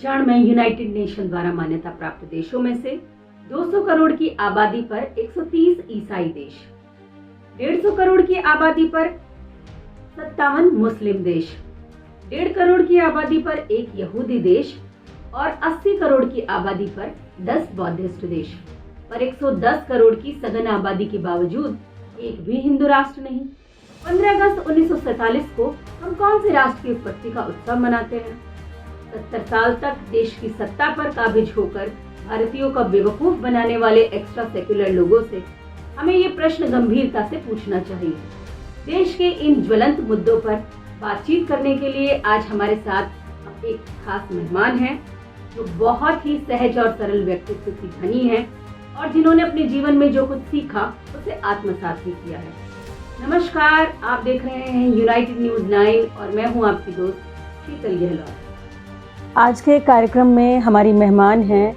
क्षण में United nation द्वारा मान्यता प्राप्त देशों में से 200 करोड़ की आबादी पर 130 ईसाई देश, 150 करोड़ की आबादी पर 57 मुस्लिम देश, 1.5 करोड़ की आबादी पर एक यहूदी देश और 80 करोड़ की आबादी पर 10 बौद्धिस्ट देश, पर 110 करोड़ की सघन आबादी के बावजूद एक भी हिंदू राष्ट्र नहीं। 15 अगस्त 1947 को हम कौन से राष्ट्र की उत्पत्ति का उत्सव मनाते हैं? 70 साल तक देश की सत्ता पर काबिज होकर भारतीयों का बेवकूफ बनाने वाले एक्स्ट्रा सेक्युलर लोगों से हमें ये प्रश्न गंभीरता से पूछना चाहिए। देश के इन ज्वलंत मुद्दों पर बातचीत करने के लिए आज हमारे साथ एक खास मेहमान हैं जो बहुत ही सहज और सरल व्यक्तित्व की धनी हैं और जिन्होंने अपने जीवन में जो कुछ सीखा उसे आत्मसात भी किया है। नमस्कार, आप देख रहे हैं यूनाइटेड न्यूज़ 9 और मैं हूं आपकी दोस्त शीतल गहलोत। आज के कार्यक्रम में हमारी मेहमान हैं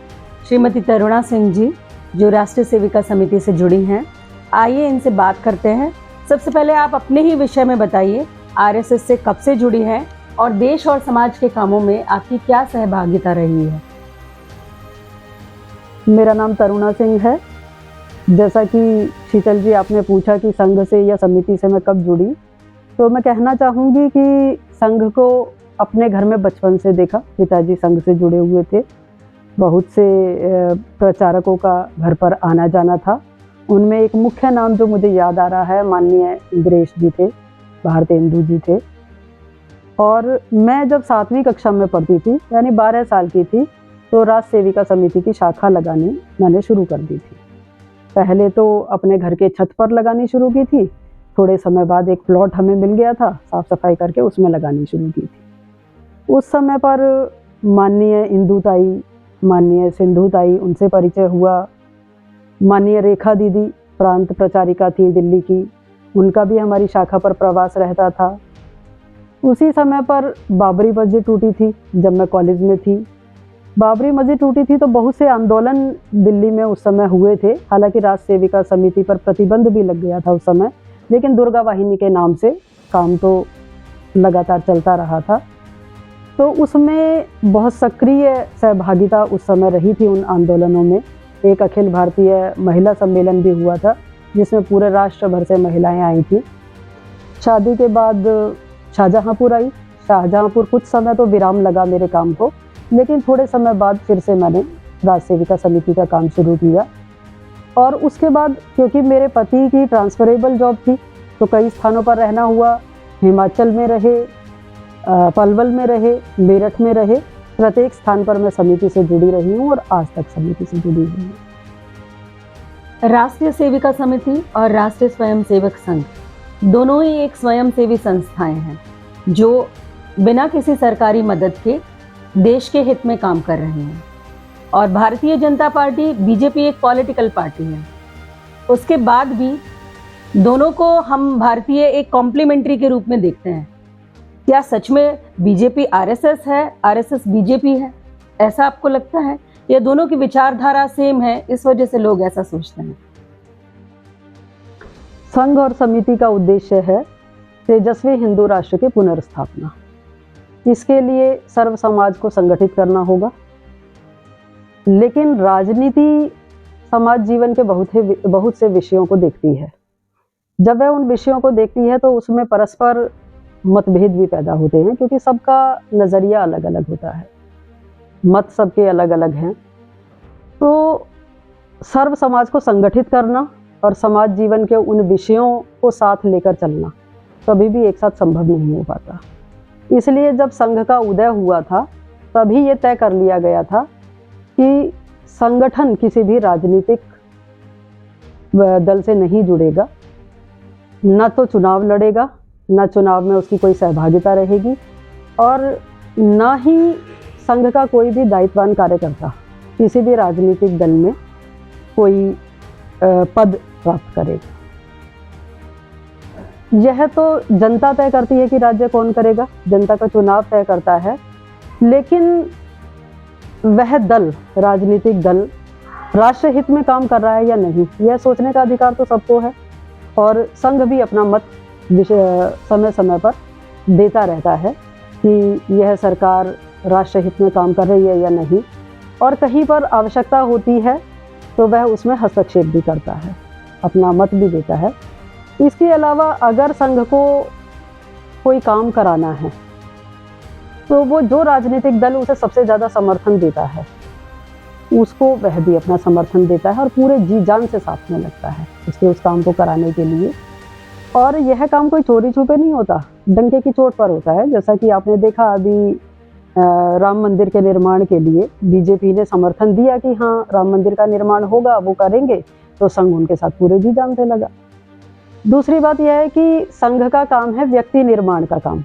श्रीमती तरुणा सिंह जी, जो राष्ट्रीय सेविका समिति से जुड़ी हैं। आइए इनसे बात करते हैं। सबसे पहले आप अपने ही विषय में बताइए, आरएसएस से कब से जुड़ी हैं और देश और समाज के कामों में आपकी क्या सहभागिता रही है? मेरा नाम तरुणा सिंह है। जैसा कि शीतल जी आपने पूछा कि संघ से या समिति से मैं कब जुड़ी, तो मैं कहना चाहूँगी कि संघ को अपने घर में बचपन से देखा। पिताजी संघ से जुड़े हुए थे, बहुत से प्रचारकों का घर पर आना जाना था। उनमें एक मुख्य नाम जो मुझे याद आ रहा है, माननीय इंद्रेश जी थे, भारतेंदु जी थे। और मैं जब 7वीं कक्षा में पढ़ती थी, यानी 12 साल की थी, तो राष्ट्र सेविका समिति की शाखा लगानी मैंने शुरू कर दी थी। पहले तो अपने घर के छत पर लगानी शुरू की थी। थोड़े समय बाद एक प्लॉट हमें मिल गया था, साफ सफाई करके उसमें लगानी शुरू की थी। उस समय पर माननीय इंदुताई, माननीय सिंधुताई, उनसे परिचय हुआ। माननीय रेखा दीदी प्रांत प्रचारिका थी दिल्ली की, उनका भी हमारी शाखा पर प्रवास रहता था। उसी समय पर बाबरी मस्जिद टूटी थी जब मैं कॉलेज में थी। बाबरी मस्जिद टूटी थी तो बहुत से आंदोलन दिल्ली में उस समय हुए थे। हालांकि राष्ट्र सेविका समिति पर प्रतिबंध भी लग गया था उस समय, लेकिन दुर्गा वाहिनी के नाम से काम तो लगातार चलता रहा था। तो उसमें बहुत सक्रिय सहभागिता उस समय रही थी उन आंदोलनों में। एक अखिल भारतीय महिला सम्मेलन भी हुआ था जिसमें पूरे राष्ट्र भर से महिलाएं आई थी। शादी के बाद शाहजहांपुर आई। शाहजहांपुर कुछ समय तो विराम लगा मेरे काम को, लेकिन थोड़े समय बाद फिर से मैंने राष्ट्र सेविका समिति का काम शुरू किया। और उसके बाद क्योंकि मेरे पति की ट्रांसफरेबल जॉब थी तो कई स्थानों पर रहना हुआ। हिमाचल में रहे, पलवल में रहे, मेरठ में रहे। प्रत्येक स्थान पर मैं समिति से जुड़ी रही हूँ और आज तक समिति से जुड़ी हुई हूँ। राष्ट्रीय सेविका समिति और राष्ट्रीय स्वयंसेवक संघ दोनों ही एक स्वयंसेवी संस्थाएं हैं जो बिना किसी सरकारी मदद के देश के हित में काम कर रही हैं। और भारतीय जनता पार्टी, बीजेपी एक पॉलिटिकल पार्टी है। उसके बाद भी दोनों को हम भारतीय एक कॉम्प्लीमेंट्री के रूप में देखते हैं। क्या सच में बीजेपी आरएसएस है, आरएसएस बीजेपी है? ऐसा आपको लगता है? या दोनों की विचारधारा सेम है, इस वजह से लोग ऐसा सोचते हैं? संघ और समिति का उद्देश्य है तेजस्वी हिंदू राष्ट्र की पुनर्स्थापना। इसके लिए सर्व समाज को संगठित करना होगा। लेकिन राजनीति समाज जीवन के बहुत से विषयों को देखती है। जब वह उन विषयों को देखती है तो उसमें परस्पर मतभेद भी पैदा होते हैं, क्योंकि सबका नज़रिया अलग अलग होता है, मत सबके अलग अलग हैं। तो सर्व समाज को संगठित करना और समाज जीवन के उन विषयों को साथ लेकर चलना कभी भी एक साथ संभव नहीं हो पाता। इसलिए जब संघ का उदय हुआ था तभी ये तय कर लिया गया था कि संगठन किसी भी राजनीतिक दल से नहीं जुड़ेगा, न तो चुनाव लड़ेगा, न चुनाव में उसकी कोई सहभागिता रहेगी, और न ही संघ का कोई भी दायित्ववान कार्यकर्ता किसी भी राजनीतिक दल में कोई पद प्राप्त करेगा। यह तो जनता तय करती है कि राज्य कौन करेगा, जनता का चुनाव तय करता है। लेकिन वह दल, राजनीतिक दल, राष्ट्र हित में काम कर रहा है या नहीं, यह सोचने का अधिकार तो सबको है। और संघ भी अपना मत समय समय पर देता रहता है कि यह सरकार राष्ट्र हित में काम कर रही है या नहीं, और कहीं पर आवश्यकता होती है तो वह उसमें हस्तक्षेप भी करता है, अपना मत भी देता है। इसके अलावा अगर संघ को कोई काम कराना है तो वो जो राजनीतिक दल उसे सबसे ज़्यादा समर्थन देता है उसको वह भी अपना समर्थन देता है और पूरे जी जान से साथ में लगता है उसके उस काम को कराने के लिए। और यह काम कोई चोरी छुपे नहीं होता, डंके की चोट पर होता है। जैसा कि आपने देखा अभी राम मंदिर के निर्माण के लिए बीजेपी ने समर्थन दिया कि हाँ राम मंदिर का निर्माण होगा, वो करेंगे, तो संघ उनके साथ पूरे जी जान से लगा। दूसरी बात यह है कि संघ का काम है व्यक्ति निर्माण का काम,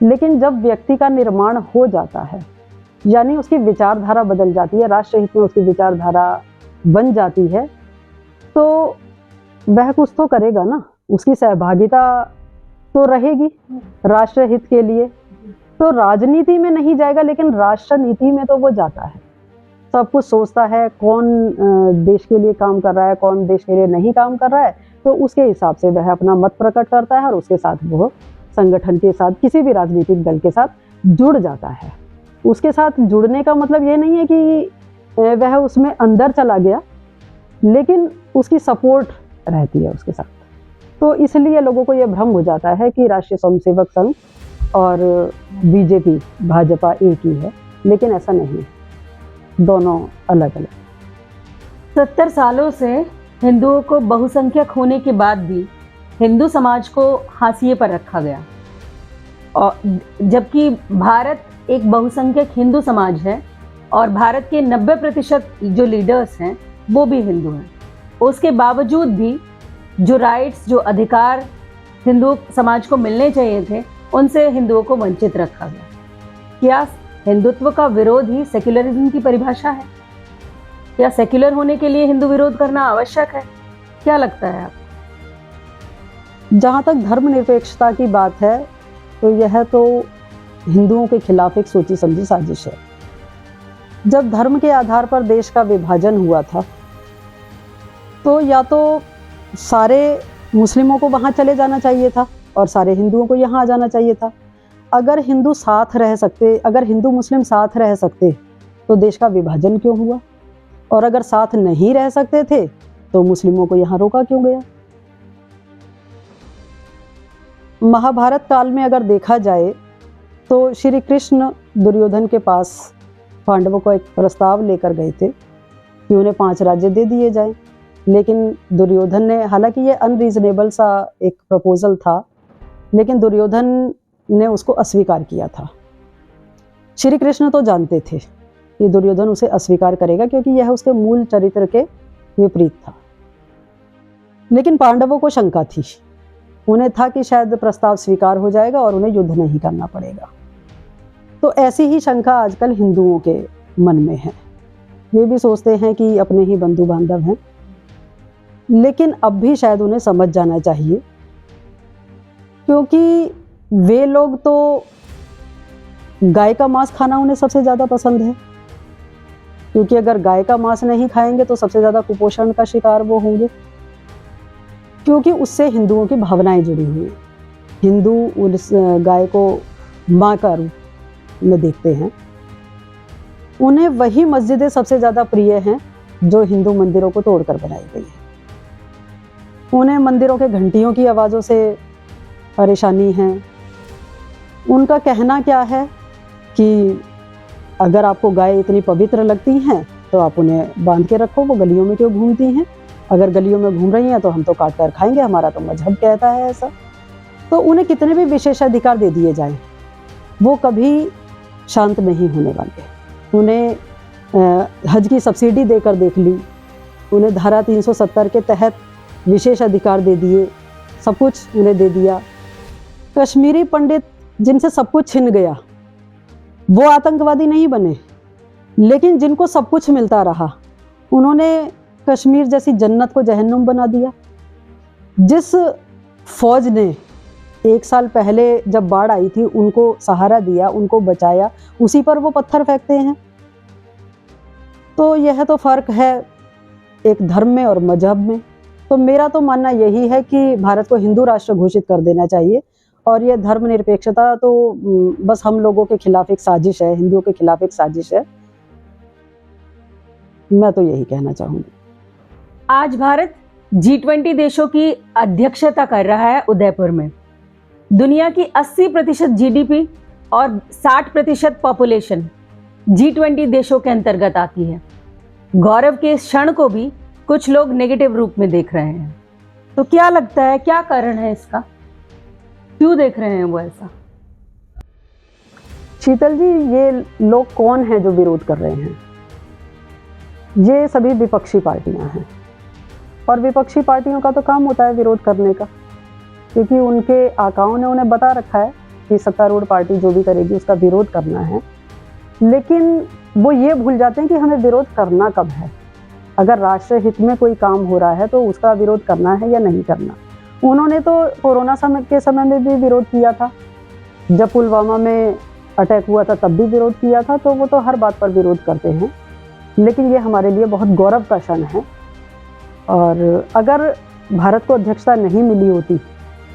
लेकिन जब व्यक्ति का निर्माण हो जाता है यानी उसकी विचारधारा बदल जाती है, राष्ट्र हित में उसकी विचारधारा बन जाती है, तो वह कुछ तो करेगा ना, उसकी सहभागिता तो रहेगी राष्ट्र हित के लिए। तो राजनीति में नहीं जाएगा लेकिन राष्ट्र नीति में तो वो जाता है, सब कुछ सोचता है कौन देश के लिए काम कर रहा है, कौन देश के लिए नहीं काम कर रहा है, तो उसके हिसाब से वह अपना मत प्रकट करता है और उसके साथ वो संगठन के साथ, किसी भी राजनीतिक दल के साथ जुड़ जाता है। उसके साथ जुड़ने का मतलब ये नहीं है कि वह उसमें अंदर चला गया, लेकिन उसकी सपोर्ट रहती है उसके साथ। तो इसलिए लोगों को यह भ्रम हो जाता है कि राष्ट्रीय स्वयंसेवक संघ और बीजेपी भाजपा एक ही है, लेकिन ऐसा नहीं है, दोनों अलग अलग। 70 सालों से हिंदुओं को बहुसंख्यक होने के बाद भी हिंदू समाज को हाशिए पर रखा गया, और जबकि भारत एक बहुसंख्यक हिंदू समाज है और भारत के 90% जो लीडर्स हैं वो भी हिंदू हैं। उसके बावजूद भी जो राइट्स, जो अधिकार हिंदू समाज को मिलने चाहिए थे, उनसे हिंदुओं को वंचित रखा गया। क्या हिंदुत्व का विरोध ही सेक्युलरिज्म की परिभाषा है? क्या सेक्युलर होने के लिए हिंदू विरोध करना आवश्यक है? क्या लगता है आपको? जहाँ तक धर्मनिरपेक्षता की बात है तो यह तो हिंदुओं के खिलाफ एक सोची समझी साजिश है। जब धर्म के आधार पर देश का विभाजन हुआ था तो या तो सारे मुस्लिमों को वहाँ चले जाना चाहिए था और सारे हिंदुओं को यहाँ आ जाना चाहिए था। अगर हिंदू साथ रह सकते, अगर हिंदू मुस्लिम साथ रह सकते तो देश का विभाजन क्यों हुआ? और अगर साथ नहीं रह सकते थे तो मुस्लिमों को यहाँ रोका क्यों गया? महाभारत काल में अगर देखा जाए तो श्री कृष्ण दुर्योधन के पास पांडवों को एक प्रस्ताव लेकर गए थे कि उन्हें 5 राज्य दे दिए जाएं, लेकिन दुर्योधन ने, हालांकि ये अनरीजनेबल सा एक प्रपोजल था, लेकिन दुर्योधन ने उसको अस्वीकार किया था। श्री कृष्ण तो जानते थे कि दुर्योधन उसे अस्वीकार करेगा क्योंकि यह उसके मूल चरित्र के विपरीत था, लेकिन पांडवों को शंका थी, उन्हें था कि शायद प्रस्ताव स्वीकार हो जाएगा और उन्हें युद्ध नहीं करना पड़ेगा। तो ऐसी ही शंका आजकल हिंदुओं के मन में है, वे भी सोचते हैं कि अपने ही बंधु बांधव हैं, लेकिन अब भी शायद उन्हें समझ जाना चाहिए, क्योंकि वे लोग तो गाय का मांस खाना उन्हें सबसे ज़्यादा पसंद है, क्योंकि अगर गाय का मांस नहीं खाएंगे तो सबसे ज़्यादा कुपोषण का शिकार वो होंगे, क्योंकि उससे हिंदुओं की भावनाएं जुड़ी हुई हैं। हिंदू उस गाय को माँ का रूप में देखते हैं। उन्हें वही मस्जिदें सबसे ज़्यादा प्रिय हैं जो हिंदू मंदिरों को तोड़कर बनाई गई है। उन्हें मंदिरों के घंटियों की आवाज़ों से परेशानी है। उनका कहना क्या है कि अगर आपको गाय इतनी पवित्र लगती हैं तो आप उन्हें बांध के रखो, वो गलियों में क्यों घूमती हैं? अगर गलियों में घूम रही हैं तो हम तो काट कर खाएंगे, हमारा तो मजहब कहता है ऐसा। तो उन्हें कितने भी विशेषाधिकार दे दिए जाएं, वो कभी शांत नहीं होने वाले। उन्हें हज की सब्सिडी देकर देख ली, उन्हें धारा 370 के तहत विशेष अधिकार दे दिए, सब कुछ उन्हें दे दिया। कश्मीरी पंडित जिनसे सब कुछ छिन गया वो आतंकवादी नहीं बने, लेकिन जिनको सब कुछ मिलता रहा उन्होंने कश्मीर जैसी जन्नत को जहन्नुम बना दिया। जिस फौज ने 1 साल पहले जब बाढ़ आई थी उनको सहारा दिया, उनको बचाया, उसी पर वो पत्थर फेंकते हैं। तो यह तो फर्क है एक धर्म में और मजहब में। तो मेरा तो मानना यही है कि भारत को हिंदू राष्ट्र घोषित कर देना चाहिए और ये धर्मनिरपेक्षता तो बस हम लोगों के खिलाफ एक साजिश है, हिंदुओं के खिलाफ एक साजिश है। मैं तो यही कहना चाहूँगी। आज भारत G20 देशों की अध्यक्षता कर रहा है उदयपुर में। दुनिया की 80% GDP और 60% पॉपुलेशन G20 देशों के अंतर्गत आती है। गौरव के इस क्षण को भी कुछ लोग नेगेटिव रूप में देख रहे हैं। तो क्या लगता है, क्या कारण है इसका? क्यों देख रहे हैं वो ऐसा? शीतल जी, ये लोग कौन हैं जो विरोध कर रहे हैं? ये सभी विपक्षी पार्टियां हैं, और विपक्षी पार्टियों का तो काम होता है विरोध करने का, क्योंकि उनके आकाओं ने उन्हें बता रखा है कि सत्तारूढ़ पार्टी जो भी करेगी उसका विरोध करना है। लेकिन वो ये भूल जाते हैं कि हमें विरोध करना कब है। अगर राष्ट्र हित में कोई काम हो रहा है तो उसका विरोध करना है या नहीं करना। उन्होंने तो कोरोना के समय में भी विरोध किया था, जब पुलवामा में अटैक हुआ था तब भी विरोध किया था, तो वो तो हर बात पर विरोध करते हैं। लेकिन ये हमारे लिए बहुत गौरव का क्षण है, और अगर भारत को अध्यक्षता नहीं मिली होती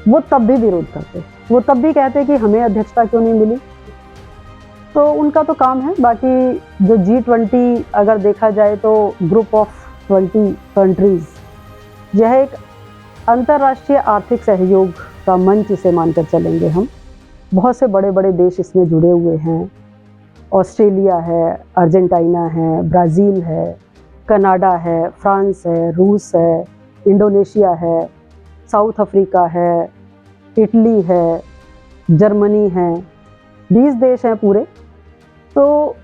वो तब भी विरोध करते, वो तब भी कहते कि हमें अध्यक्षता क्यों नहीं मिली। तो उनका तो काम है। बाकी जो G20 अगर देखा जाए तो ग्रुप ऑफ 20 कंट्रीज़, यह एक अंतर्राष्ट्रीय आर्थिक सहयोग का मंच इसे मानकर चलेंगे हम। बहुत से बड़े बड़े देश इसमें जुड़े हुए हैं। ऑस्ट्रेलिया है, अर्जेंटीना है, ब्राज़ील है, कनाडा है, फ्रांस है, रूस है, इंडोनेशिया है, साउथ अफ्रीका है, इटली है, जर्मनी है, 20 देश हैं पूरे। तो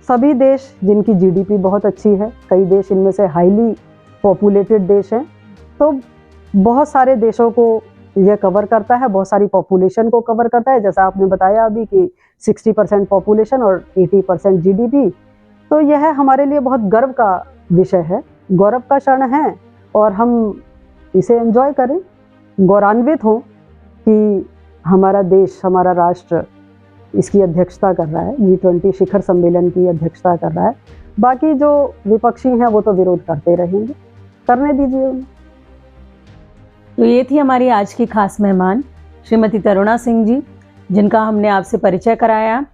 सभी देश जिनकी GDP बहुत अच्छी है, कई देश इनमें से हाईली पॉपुलेटेड देश हैं। तो बहुत सारे देशों को यह कवर करता है, बहुत सारी पॉपुलेशन को कवर करता है, जैसा आपने बताया अभी कि 60% पॉपुलेशन और 80% GDP। तो यह हमारे लिए बहुत गर्व का विषय है, गौरव का क्षण है, और हम इसे एंजॉय करें, गौरवान्वित हों कि हमारा देश, हमारा राष्ट्र इसकी अध्यक्षता कर रहा है, G20 शिखर सम्मेलन की अध्यक्षता कर रहा है। बाकी जो विपक्षी हैं वो तो विरोध करते रहेंगे, करने दीजिए उन्हें। तो ये थी हमारी आज की खास मेहमान श्रीमती तरुणा सिंह जी, जिनका हमने आपसे परिचय कराया।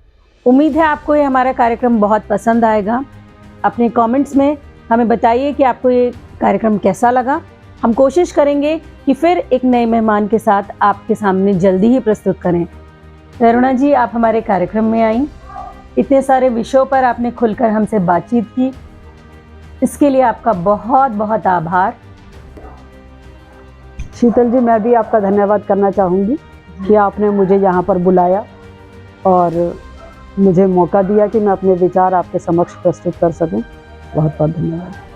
उम्मीद है आपको ये हमारा कार्यक्रम बहुत पसंद आएगा। अपने कमेंट्स में हमें बताइए कि आपको ये कार्यक्रम कैसा लगा। हम कोशिश करेंगे कि फिर एक नए मेहमान के साथ आपके सामने जल्दी ही प्रस्तुत करें। तरुणा जी, आप हमारे कार्यक्रम में आई, इतने सारे विषयों पर आपने खुलकर हमसे बातचीत की, इसके लिए आपका बहुत बहुत आभार। शीतल जी, मैं भी आपका धन्यवाद करना चाहूँगी कि आपने मुझे यहाँ पर बुलाया और मुझे मौका दिया कि मैं अपने विचार आपके समक्ष प्रस्तुत कर सकूँ। बहुत बहुत धन्यवाद।